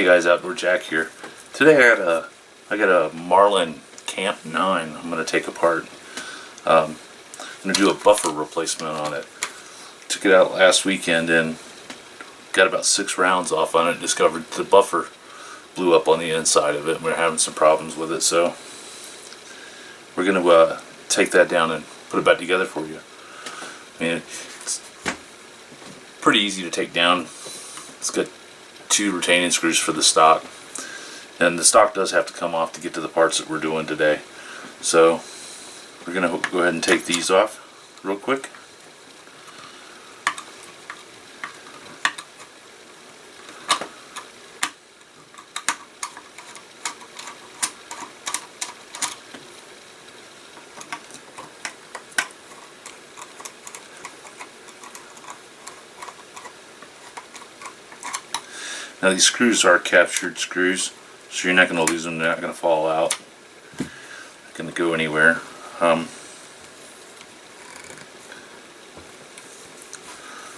Hey guys, Outdoor Jack here. Today I got a Marlin Camp 9 I'm going to take apart. I'm going to do a buffer replacement on it. Took it out last weekend and got about 6 rounds off on it. Discovered the buffer blew up on the inside of it and we're having some problems with it, so we're going to take that down and put it back together for you. I mean, it's pretty easy to take down. It's got 2 retaining screws for the stock, and the stock does have to come off to get to the parts that we're doing today. So we're going to go ahead and take these off real quick. Now these screws are captured screws, so you're not going to lose them, they're not going to fall out, they're going to go anywhere. Let's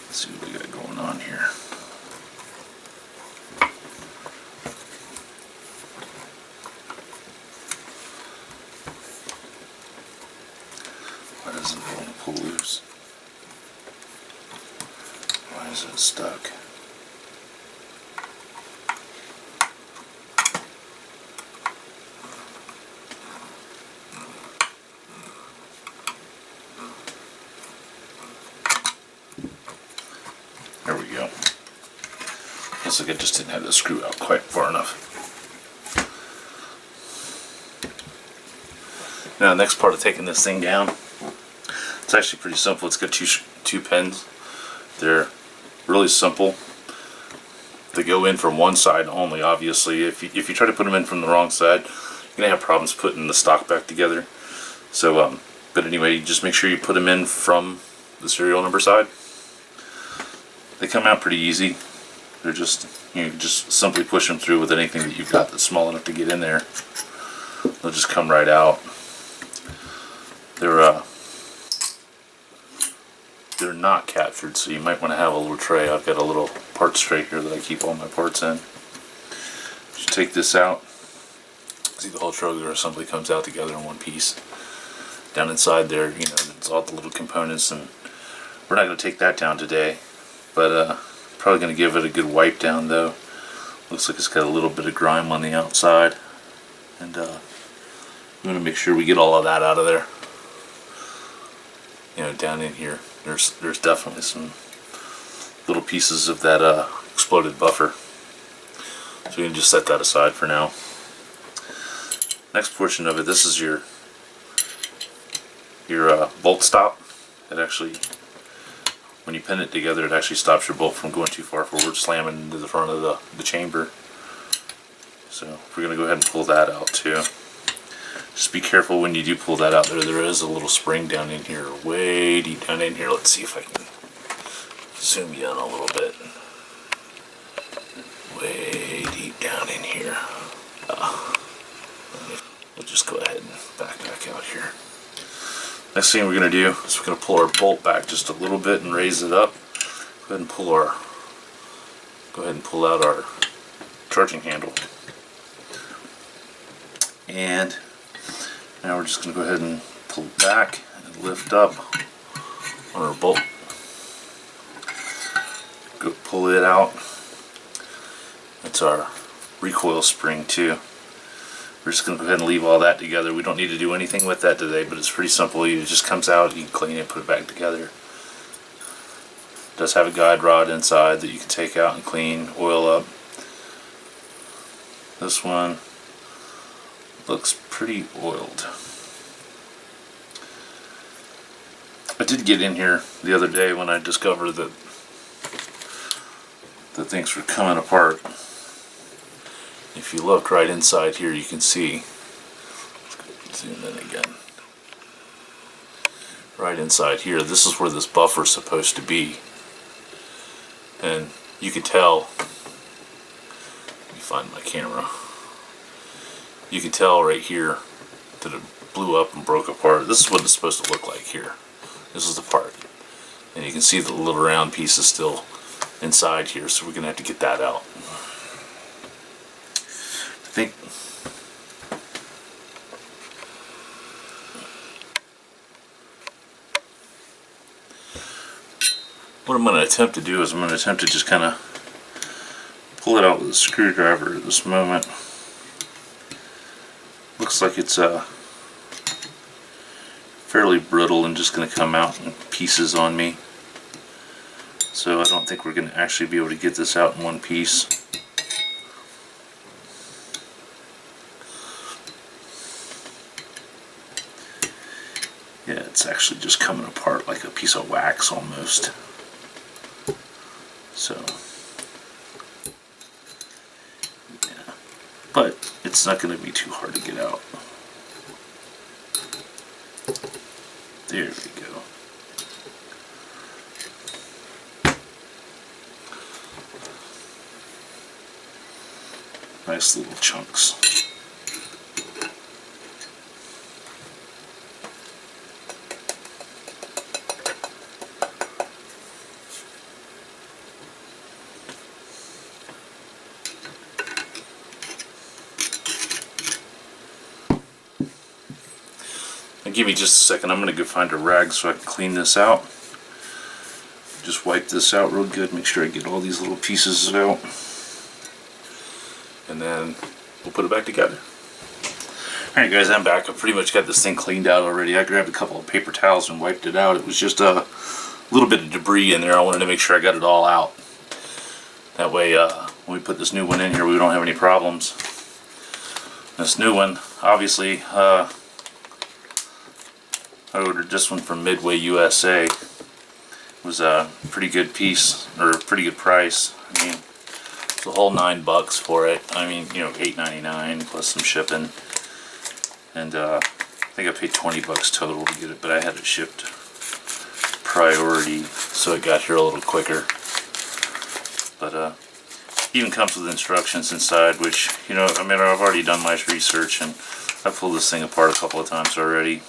see what we got going on here. Why doesn't it want to pull loose? Why is it stuck? There we go. Looks like I just didn't have the screw out quite far enough. Now the next part of taking this thing down, it's actually pretty simple. It's got two pins. They're really simple. They go in from one side only, obviously. If you try to put them in from the wrong side, you're going to have problems putting the stock back together. So, but anyway, you just make sure you put them in from the serial number side. They come out pretty easy. They're just, you just simply push them through with anything that you've got that's small enough to get in there. They'll just come right out. They're not captured, so you might want to have a little tray. I've got a little parts tray here that I keep all my parts in. Just take this out. See, the whole trailer assembly comes out together in one piece. Down inside there, you know, it's all the little components, and we're not going to take that down today. But probably going to give it a good wipe down though. Looks like it's got a little bit of grime on the outside, and I'm going to make sure we get all of that out of there. You know, down in here, there's definitely some little pieces of that exploded buffer. So we can just set that aside for now. Next portion of it, this is your bolt stop. It actually, when you pin it together, it actually stops your bolt from going too far forward, slamming into the front of the chamber. So we're going to go ahead and pull that out too. Just be careful when you do pull that out. There is a little spring down in here, way deep down in here. Let's see if I can zoom you in a little bit. Way deep down in here. We'll just go ahead and back out here. Next thing we're going to do is we're going to pull our bolt back just a little bit and raise it up. Go ahead and pull out our charging handle. And now we're just going to go ahead and pull it back and lift up on our bolt. Go pull it out. That's our recoil spring too. We're just going to go ahead and leave all that together. We don't need to do anything with that today, but it's pretty simple. It just comes out, you can clean it, put it back together. It does have a guide rod inside that you can take out and clean, oil up. This one looks pretty oiled. I did get in here the other day when I discovered that things were coming apart. If you look right inside here, you can see, let's go zoom in again. Right inside here, this is where this buffer is supposed to be. And you can tell, let me find my camera, you can tell right here that it blew up and broke apart. This is what it's supposed to look like here. This is the part. And you can see the little round piece is still inside here, so we're going to have to get that out. think what I'm going to attempt to do is I'm going to attempt to just kind of pull it out with a screwdriver at this moment. Looks like it's fairly brittle and just going to come out in pieces on me. So I don't think we're going to actually be able to get this out in one piece. Yeah, it's actually just coming apart like a piece of wax almost. So, yeah. But it's not going to be too hard to get out. There we go. Nice little chunks. Give me just a second. I'm going to go find a rag so I can clean this out. Just wipe this out real good. Make sure I get all these little pieces out. And then we'll put it back together. Alright guys, I'm back. I pretty much got this thing cleaned out already. I grabbed a couple of paper towels and wiped it out. It was just a little bit of debris in there. I wanted to make sure I got it all out. That way when we put this new one in here we don't have any problems. This new one, obviously, I ordered this one from Midway USA. It was a pretty good piece, or a pretty good price. I mean, it's a whole $9 for it. I mean, you know, $8.99 plus some shipping. And I think I paid $20 total to get it, but I had it shipped priority, so it got here a little quicker. But even comes with instructions inside, which, you know, I mean, I've already done my research and I've pulled this thing apart a couple of times already.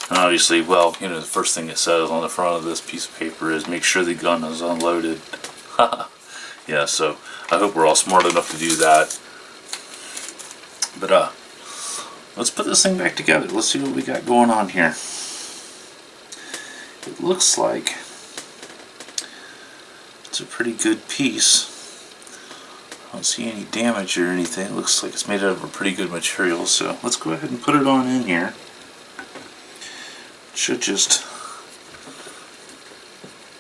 And obviously, well, you know, the first thing it says on the front of this piece of paper is make sure the gun is unloaded. Yeah, so I hope we're all smart enough to do that. But let's put this thing back together. Let's see what we got going on here. It looks like it's a pretty good piece. I don't see any damage or anything. It looks like it's made out of a pretty good material. So let's go ahead and put it on in here. Should just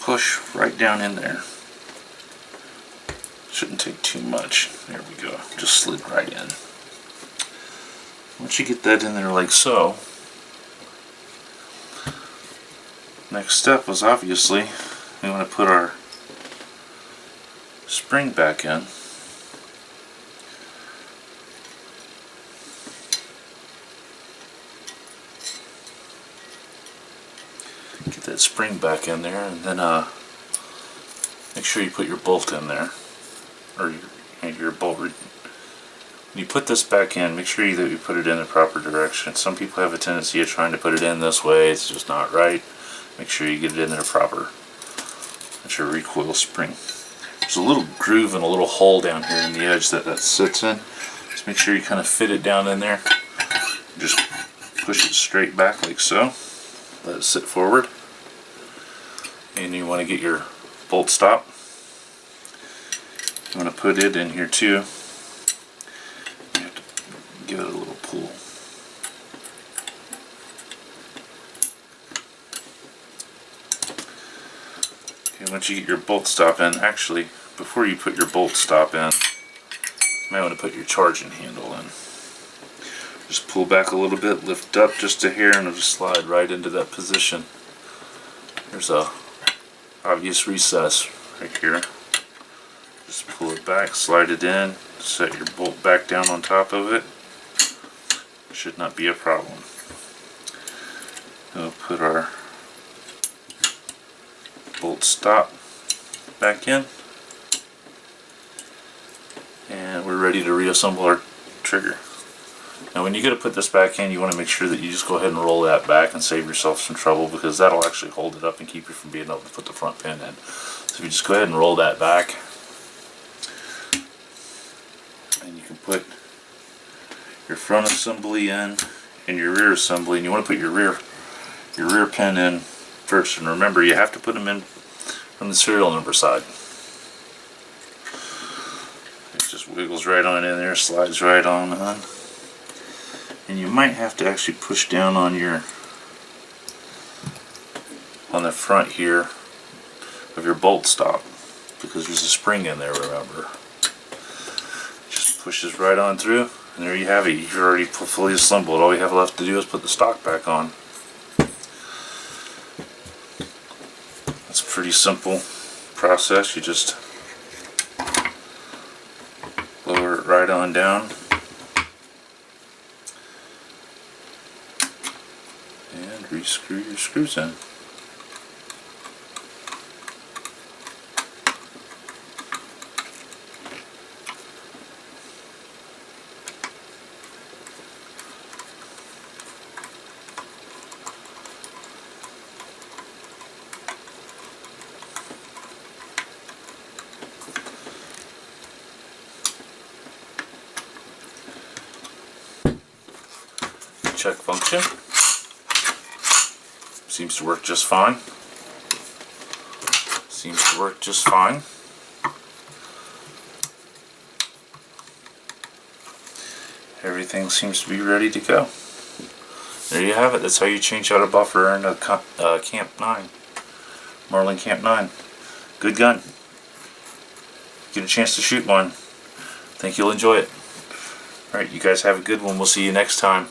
push right down in there. Shouldn't take too much. There we go. Just slid right in. Once you get that in there like so, next step was obviously we want to put our spring back in. Get that spring back in there, and then make sure you put your bolt in there, or your bolt. When you put this back in, make sure that you put it in the proper direction. Some people have a tendency of trying to put it in this way. It's just not right. Make sure you get it in there proper. That's your recoil spring. There's a little groove and a little hole down here in the edge that sits in. Just make sure you kind of fit it down in there. Just push it straight back like so. Let it sit forward. And you want to get your bolt stop. You want to put it in here too. You have to give it a little pull. Okay, once you get your bolt stop in, actually, before you put your bolt stop in, you might want to put your charging handle in. Just pull back a little bit, lift up just a hair, and it'll just slide right into that position. There's a obvious recess right here. Just pull it back, slide it in, set your bolt back down on top of it. Should not be a problem. We'll put our bolt stop back in, and we're ready to reassemble our trigger. Now when you go to put this back in, you want to make sure that you just go ahead and roll that back and save yourself some trouble, because that'll actually hold it up and keep you from being able to put the front pin in. So if you just go ahead and roll that back, and you can put your front assembly in and your rear assembly, and you want to put your rear pin in first. And remember, you have to put them in from the serial number side. It just wiggles right on in there, slides right on. And you might have to actually push down on the front here of your bolt stop, because there's a spring in there, remember. Just pushes right on through, and there you have it. You've already fully assembled. All you have left to do is put the stock back on. It's a pretty simple process. You just lower it right on down and rescrew your screws in. Check function. Seems to work just fine. Seems to work just fine. Everything seems to be ready to go. There you have it. That's how you change out a buffer in a Camp 9. Marlin Camp 9. Good gun. Get a chance to shoot one. Think you'll enjoy it. Alright, you guys have a good one. We'll see you next time.